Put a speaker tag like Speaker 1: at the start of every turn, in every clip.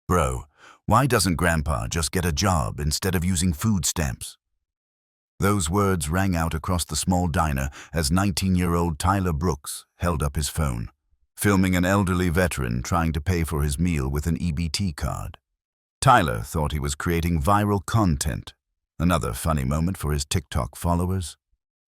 Speaker 1: Bro, why doesn't Grandpa just get a job instead of using food stamps? Those words rang out across the small diner as 19-year-old Tyler Brooks held up his phone, filming an elderly veteran trying to pay for his meal with an EBT card. Tyler thought he was creating viral content, another funny moment for his TikTok followers.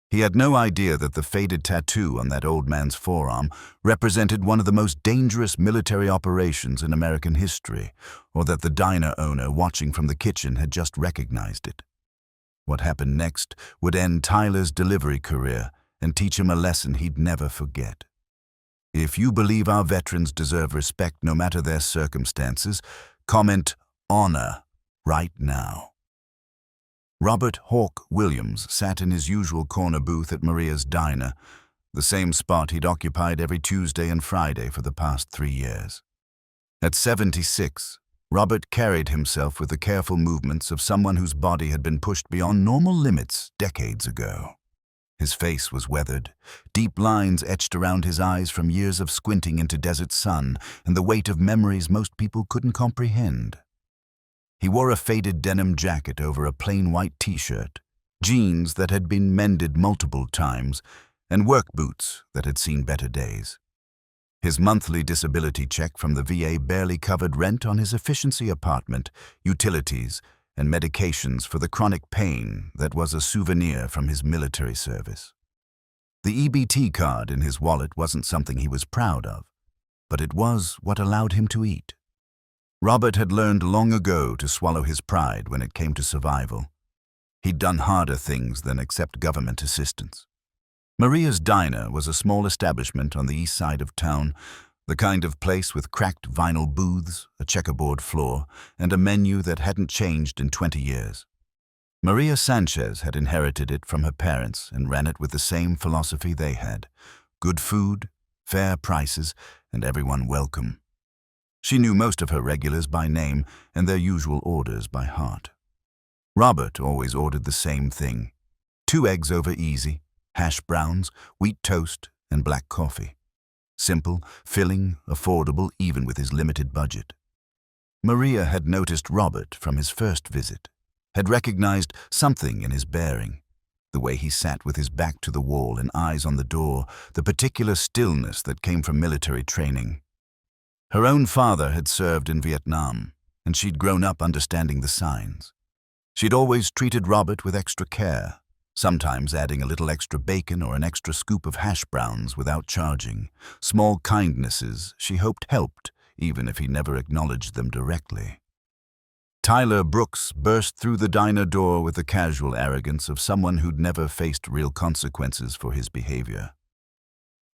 Speaker 1: He had no idea that the faded tattoo on that old man's forearm represented one of the most dangerous military operations in American history, or that the diner owner watching from the kitchen had just recognized it. What happened next would end Tyler's delivery career and teach him a lesson he'd never forget. If you believe our veterans deserve respect no matter their circumstances, comment "honor" right now. Robert Hawk Williams sat in his usual corner booth at Maria's Diner, the same spot he'd occupied every Tuesday and Friday for the past 3 years. At 76, Robert carried himself with the careful movements of someone whose body had been pushed beyond normal limits decades ago. His face was weathered, deep lines etched around his eyes from years of squinting into desert sun and the weight of memories most people couldn't comprehend. He wore a faded denim jacket over a plain white t-shirt, jeans that had been mended multiple times, and work boots that had seen better days. His monthly disability check from the VA barely covered rent on his efficiency apartment, utilities, and medications for the chronic pain that was a souvenir from his military service. The EBT card in his wallet wasn't something he was proud of, but it was what allowed him to eat. Robert had learned long ago to swallow his pride when it came to survival. He'd done harder things than accept government assistance. Maria's Diner was a small establishment on the east side of town, the kind of place with cracked vinyl booths, a checkerboard floor, and a menu that hadn't changed in 20 years. Maria Sanchez had inherited it from her parents and ran it with the same philosophy they had: good food, fair prices, and everyone welcome. She knew most of her regulars by name and their usual orders by heart. Robert always ordered the same thing: 2 eggs over easy, hash browns, wheat toast, and black coffee. Simple, filling, affordable, even with his limited budget. Maria had noticed Robert from his first visit, had recognized something in his bearing, the way he sat with his back to the wall and eyes on the door, the particular stillness that came from military training. Her own father had served in Vietnam, and she'd grown up understanding the signs. She'd always treated Robert with extra care, sometimes adding a little extra bacon or an extra scoop of hash browns without charging, small kindnesses she hoped helped, even if he never acknowledged them directly. Tyler Brooks burst through the diner door with the casual arrogance of someone who'd never faced real consequences for his behavior.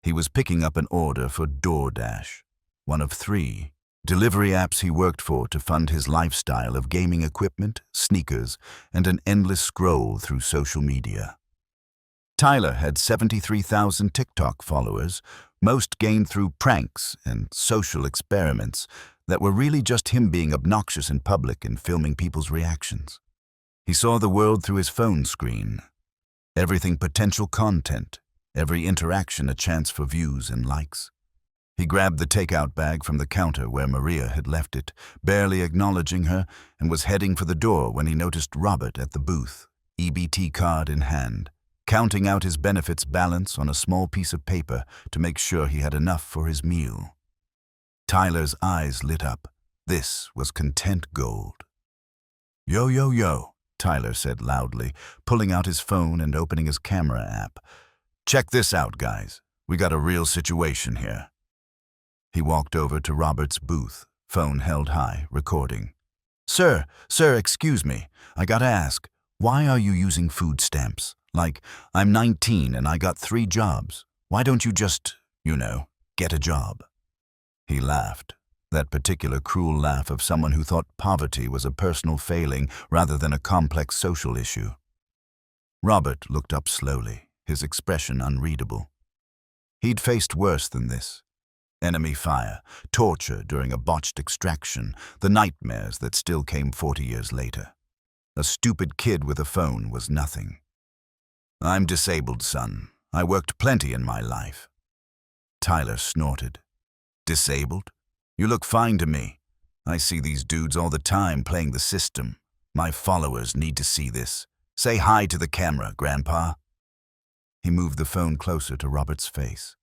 Speaker 1: He was picking up an order for DoorDash, one of 3 delivery apps he worked for to fund his lifestyle of gaming equipment, sneakers, and an endless scroll through social media. Tyler had 73,000 TikTok followers, most gained through pranks and social experiments that were really just him being obnoxious in public and filming people's reactions. He saw the world through his phone screen. Everything potential content, every interaction a chance for views and likes. He grabbed the takeout bag from the counter where Maria had left it, barely acknowledging her, and was heading for the door when he noticed Robert at the booth, EBT card in hand, counting out his benefits balance on a small piece of paper to make sure he had enough for his meal. Tyler's eyes lit up. This was content gold. "Yo, yo, yo," Tyler said loudly, pulling out his phone and opening his camera app. "Check this out, guys. We got a real situation here." He walked over to Robert's booth, phone held high, recording. Sir, excuse me. I gotta ask, why are you using food stamps? Like, I'm 19 and I got 3 jobs. Why don't you just, get a job?" He laughed, that particular cruel laugh of someone who thought poverty was a personal failing rather than a complex social issue. Robert looked up slowly, his expression unreadable. He'd faced worse than this. Enemy fire, torture during a botched extraction, the nightmares that still came 40 years later. A stupid kid with a phone was nothing. "I'm disabled, son. I worked plenty in my life." Tyler snorted. "Disabled? You look fine to me. I see these dudes all the time playing the system. My followers need to see this. Say hi to the camera, Grandpa." He moved the phone closer to Robert's face.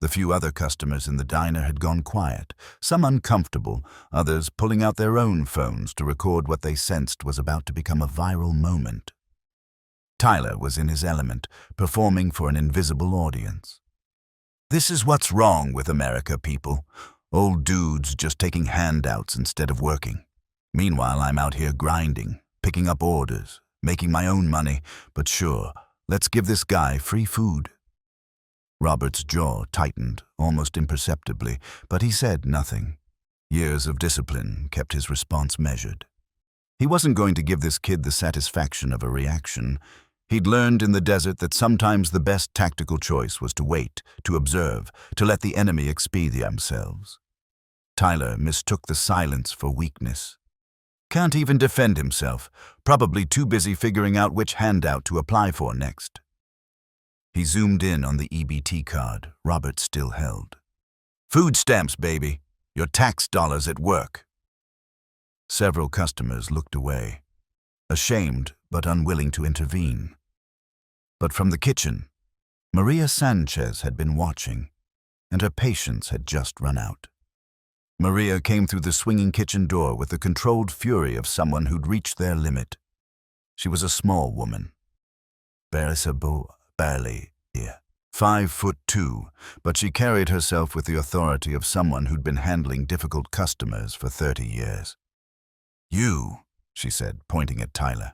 Speaker 1: The few other customers in the diner had gone quiet, some uncomfortable, others pulling out their own phones to record what they sensed was about to become a viral moment. Tyler was in his element, performing for an invisible audience. "This is what's wrong with America, people. Old dudes just taking handouts instead of working. Meanwhile, I'm out here grinding, picking up orders, making my own money, but sure, let's give this guy free food." Robert's jaw tightened, almost imperceptibly, but he said nothing. Years of discipline kept his response measured. He wasn't going to give this kid the satisfaction of a reaction. He'd learned in the desert that sometimes the best tactical choice was to wait, to observe, to let the enemy expedite themselves. Tyler mistook the silence for weakness. Can't even defend himself, probably too busy figuring out which handout to apply for next. He zoomed in on the EBT card Robert still held. "Food stamps, baby. Your tax dollars at work." Several customers looked away, ashamed but unwilling to intervene. But from the kitchen, Maria Sanchez had been watching, and her patience had just run out. Maria came through the swinging kitchen door with the controlled fury of someone who'd reached their limit. She was a small woman. Barely 5'2", but she carried herself with the authority of someone who'd been handling difficult customers for 30 years. "You," she said, pointing at Tyler.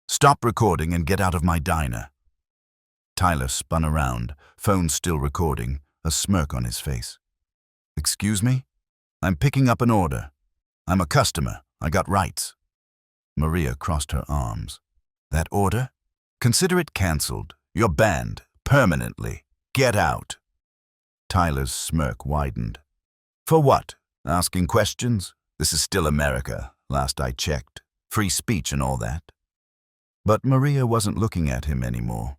Speaker 1: "Stop recording and get out of my diner." Tyler spun around, phone still recording, a smirk on his face. "Excuse me? I'm picking up an order. I'm a customer. I got rights." Maria crossed her arms. "That order? Consider it cancelled. You're banned. Permanently. Get out." Tyler's smirk widened. "For what? Asking questions? This is still America, last I checked. Free speech and all that." But Maria wasn't looking at him anymore.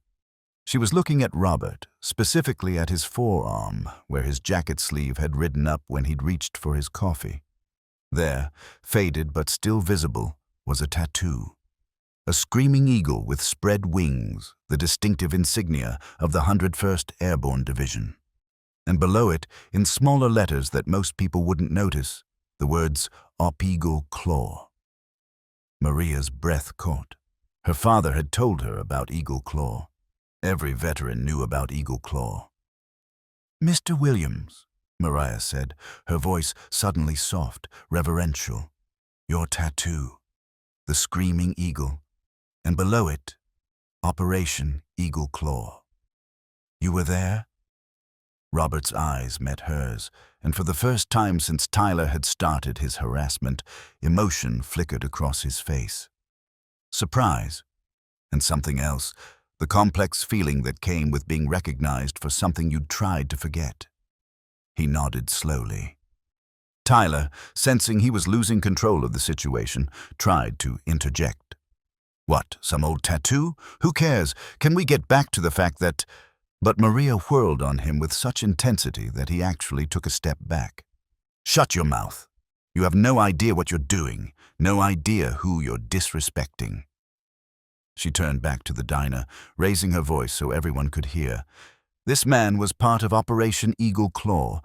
Speaker 1: She was looking at Robert, specifically at his forearm, where his jacket sleeve had ridden up when he'd reached for his coffee. There, faded but still visible, was a tattoo. A screaming eagle with spread wings, the distinctive insignia of the 101st Airborne Division. And below it, in smaller letters that most people wouldn't notice, the words "Op Eagle Claw." Maria's breath caught. Her father had told her about Eagle Claw. Every veteran knew about Eagle Claw. "Mr. Williams," Maria said, her voice suddenly soft, reverential. "Your tattoo. The screaming eagle. And below it, Operation Eagle Claw. You were there?" Robert's eyes met hers, and for the first time since Tyler had started his harassment, emotion flickered across his face. Surprise, and something else, the complex feeling that came with being recognized for something you'd tried to forget. He nodded slowly. Tyler, sensing he was losing control of the situation, tried to interject. "What, some old tattoo? Who cares? Can we get back to the fact that—" But Maria whirled on him with such intensity that he actually took a step back. "Shut your mouth. You have no idea what you're doing, no idea who you're disrespecting." She turned back to the diner, raising her voice so everyone could hear. This man was part of Operation Eagle Claw,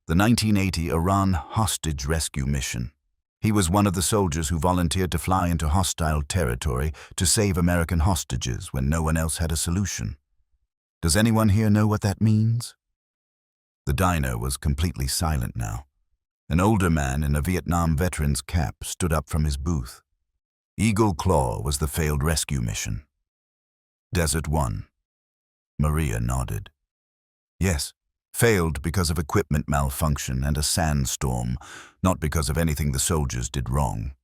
Speaker 1: the 1980 Iran hostage rescue mission. He was one of the soldiers who volunteered to fly into hostile territory to save American hostages when no one else had a solution. Does anyone here know what that means? The diner was completely silent now. An older man in a Vietnam veteran's cap stood up from his booth. Eagle Claw was the failed rescue mission. Desert 1. Maria nodded. Yes. Failed because of equipment malfunction and a sandstorm, not because of anything the soldiers did wrong.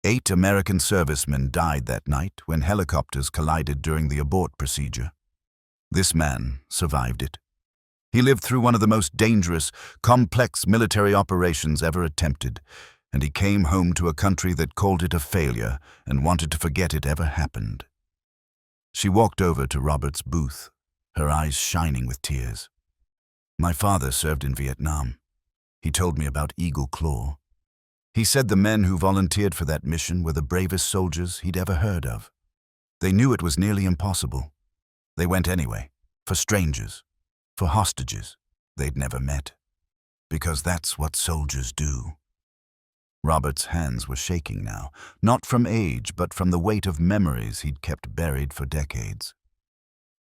Speaker 1: 8 American servicemen died that night when helicopters collided during the abort procedure. This man survived it. He lived through one of the most dangerous, complex military operations ever attempted, and he came home to a country that called it a failure and wanted to forget it ever happened. She walked over to Robert's booth, her eyes shining with tears. "My father served in Vietnam. He told me about Eagle Claw. He said the men who volunteered for that mission were the bravest soldiers he'd ever heard of. They knew it was nearly impossible. They went anyway, for strangers, for hostages they'd never met. Because that's what soldiers do. Robert's hands were shaking now, not from age, but from the weight of memories he'd kept buried for decades.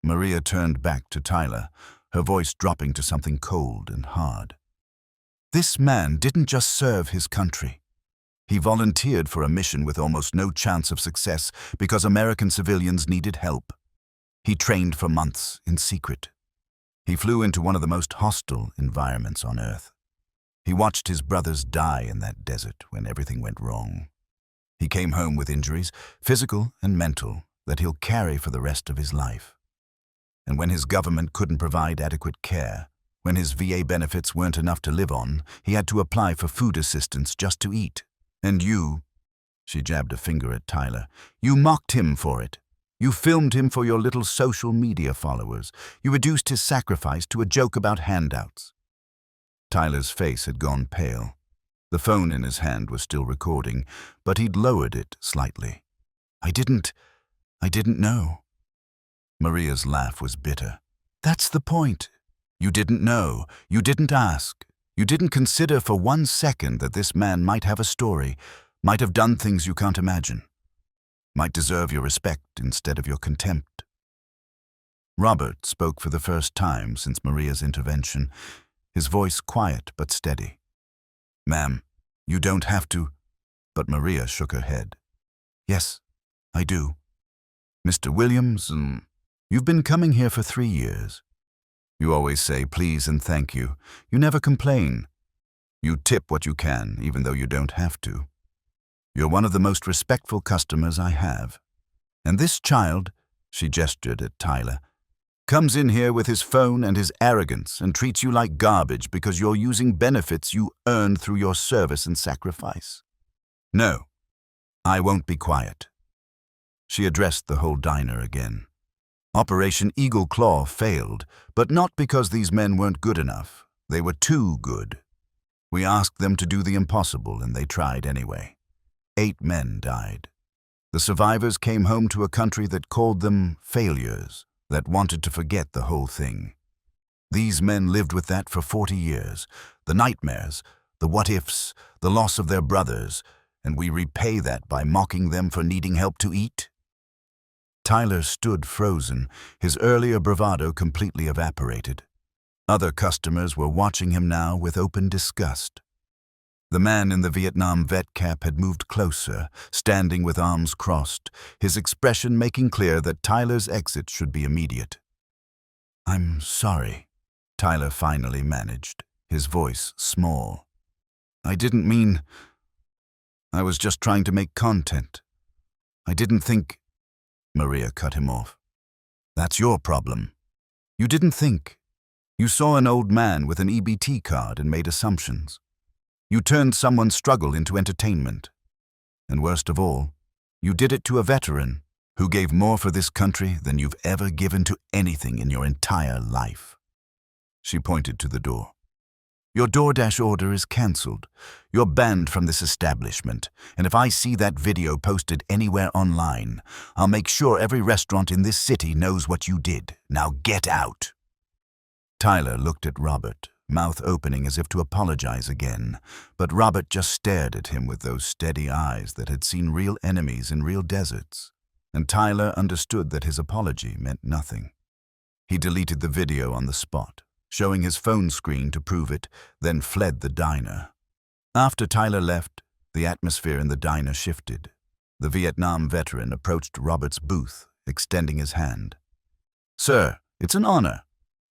Speaker 1: Maria turned back to Tyler, her voice dropping to something cold and hard. This man didn't just serve his country. He volunteered for a mission with almost no chance of success because American civilians needed help. He trained for months in secret. He flew into one of the most hostile environments on Earth. He watched his brothers die in that desert when everything went wrong. He came home with injuries, physical and mental, that he'll carry for the rest of his life. And when his government couldn't provide adequate care, when his VA benefits weren't enough to live on, he had to apply for food assistance just to eat. And you, she jabbed a finger at Tyler, you mocked him for it. You filmed him for your little social media followers. You reduced his sacrifice to a joke about handouts. Tyler's face had gone pale. The phone in his hand was still recording, but he'd lowered it slightly. I didn't know. Maria's laugh was bitter. That's the point. You didn't know. You didn't ask. You didn't consider for 1 second that this man might have a story, might have done things you can't imagine, might deserve your respect instead of your contempt. Robert spoke for the first time since Maria's intervention, his voice quiet but steady. Ma'am, you don't have to. But Maria shook her head. Yes, I do. Mr. Williams, you've been coming here for 3 years. You always say please and thank you. You never complain. You tip what you can, even though you don't have to. You're one of the most respectful customers I have. And this child, she gestured at Tyler, comes in here with his phone and his arrogance and treats you like garbage because you're using benefits you earned through your service and sacrifice. No, I won't be quiet. She addressed the whole diner again. Operation Eagle Claw failed, but not because these men weren't good enough. They were too good. We asked them to do the impossible, and they tried anyway. 8 men died. The survivors came home to a country that called them failures, that wanted to forget the whole thing. These men lived with that for 40 years, the nightmares, the what-ifs, the loss of their brothers, and we repay that by mocking them for needing help to eat? Tyler stood frozen, his earlier bravado completely evaporated. Other customers were watching him now with open disgust. The man in the Vietnam vet cap had moved closer, standing with arms crossed, his expression making clear that Tyler's exit should be immediate. I'm sorry, Tyler finally managed, his voice small. I didn't mean... I was just trying to make content. I didn't think... Maria cut him off. That's your problem. You didn't think. You saw an old man with an EBT card and made assumptions. You turned someone's struggle into entertainment. And worst of all, you did it to a veteran who gave more for this country than you've ever given to anything in your entire life. She pointed to the door. Your DoorDash order is cancelled. You're banned from this establishment, and if I see that video posted anywhere online, I'll make sure every restaurant in this city knows what you did. Now get out. Tyler looked at Robert, mouth opening as if to apologize again, but Robert just stared at him with those steady eyes that had seen real enemies in real deserts, and Tyler understood that his apology meant nothing. He deleted the video on the spot, showing his phone screen to prove it, then fled the diner. After Tyler left, the atmosphere in the diner shifted. The Vietnam veteran approached Robert's booth, extending his hand. Sir, it's an honor.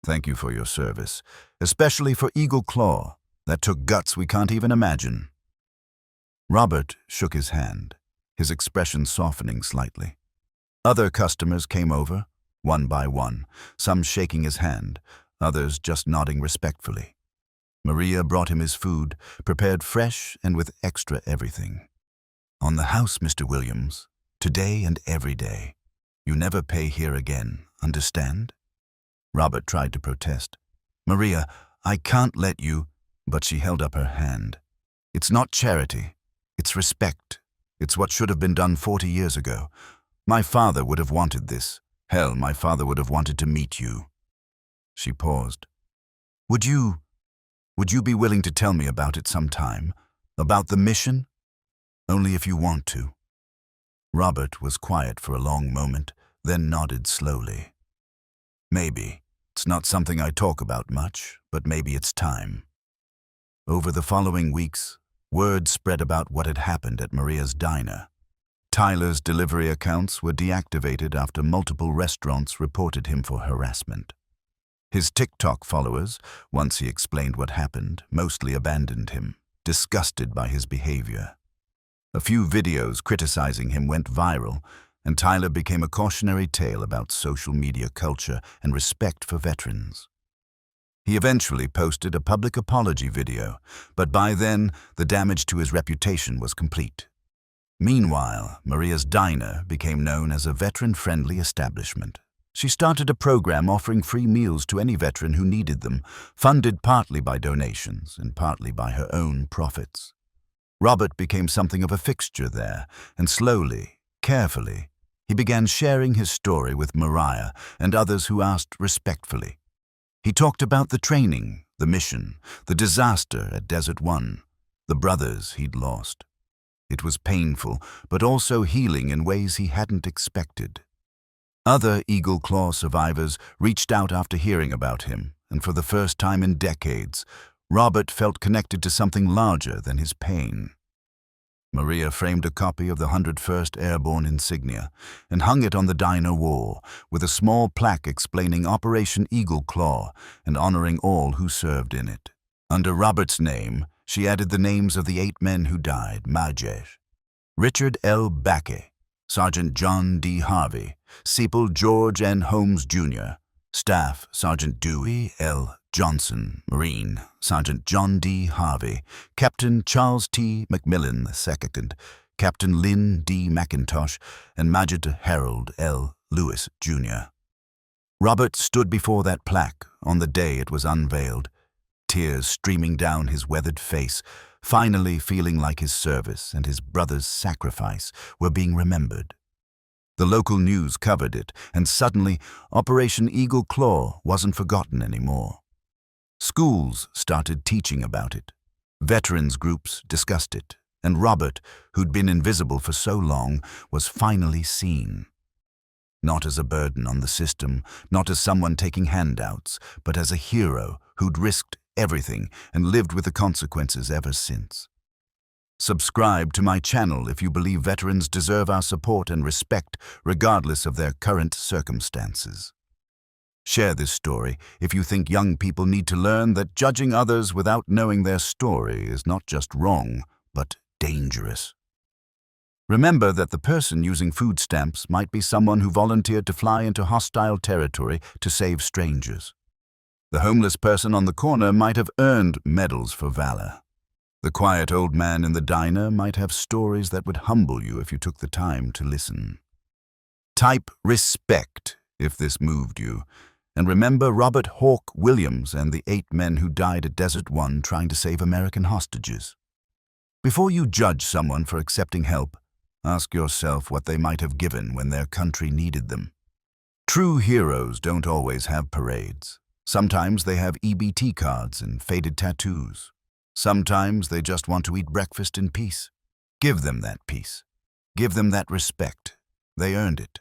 Speaker 1: Thank you for your service, especially for Eagle Claw. That took guts we can't even imagine. Robert shook his hand, his expression softening slightly. Other customers came over, one by one, some shaking his hand, others just nodding respectfully. Maria brought him his food, prepared fresh and with extra everything. On the house, Mr. Williams, today and every day. You never pay here again, understand? Robert tried to protest. Maria, I can't let you, but she held up her hand. It's not charity. It's respect. It's what should have been done 40 years ago. My father would have wanted this. Hell, my father would have wanted to meet you." She paused. Would you be willing to tell me about it sometime? About the mission? Only if you want to." Robert was quiet for a long moment, then nodded slowly. "Maybe. It's not something I talk about much, but maybe it's time." Over the following weeks, word spread about what had happened at Maria's diner. Tyler's delivery accounts were deactivated after multiple restaurants reported him for harassment. His TikTok followers, once he explained what happened, mostly abandoned him, disgusted by his behavior. A few videos criticizing him went viral, and Tyler became a cautionary tale about social media culture and respect for veterans. He eventually posted a public apology video, but by then, the damage to his reputation was complete. Meanwhile, Maria's Diner became known as a veteran-friendly establishment. She started a program offering free meals to any veteran who needed them, funded partly by donations and partly by her own profits. Robert became something of a fixture there, and slowly, carefully, he began sharing his story with Maria and others who asked respectfully. He talked about the training, the mission, the disaster at Desert One, the brothers he'd lost. It was painful, but also healing in ways he hadn't expected. Other Eagle Claw survivors reached out after hearing about him, and for the first time in decades, Robert felt connected to something larger than his pain. Maria framed a copy of the 101st Airborne insignia and hung it on the diner wall, with a small plaque explaining Operation Eagle Claw and honoring all who served in it. Under Robert's name, she added the names of the 8 men who died: Majesh, Richard L. Backey, Sergeant John D. Harvey, Sepal George N. Holmes, Jr., Staff Sergeant Dewey L. Johnson, Marine, Sergeant John D. Harvey, Captain Charles T. McMillan II, Captain Lynn D. McIntosh, and Major Harold L. Lewis, Jr. Robert stood before that plaque on the day it was unveiled, tears streaming down his weathered face, finally feeling like his service and his brother's sacrifice were being remembered. The local news covered it, and suddenly Operation Eagle Claw wasn't forgotten anymore. Schools started teaching about it. Veterans groups discussed it, and Robert, who'd been invisible for so long, was finally seen. Not as a burden on the system, not as someone taking handouts, but as a hero who'd risked everything and lived with the consequences ever since. Subscribe to my channel if you believe veterans deserve our support and respect regardless of their current circumstances. Share this story if you think young people need to learn that judging others without knowing their story is not just wrong, but dangerous. Remember that the person using food stamps might be someone who volunteered to fly into hostile territory to save strangers. The homeless person on the corner might have earned medals for valor. The quiet old man in the diner might have stories that would humble you if you took the time to listen. Type respect if this moved you, and remember Robert Hawk Williams and the 8 men who died at Desert One trying to save American hostages. Before you judge someone for accepting help, ask yourself what they might have given when their country needed them. True heroes don't always have parades. Sometimes they have EBT cards and faded tattoos. Sometimes they just want to eat breakfast in peace. Give them that peace. Give them that respect. They earned it.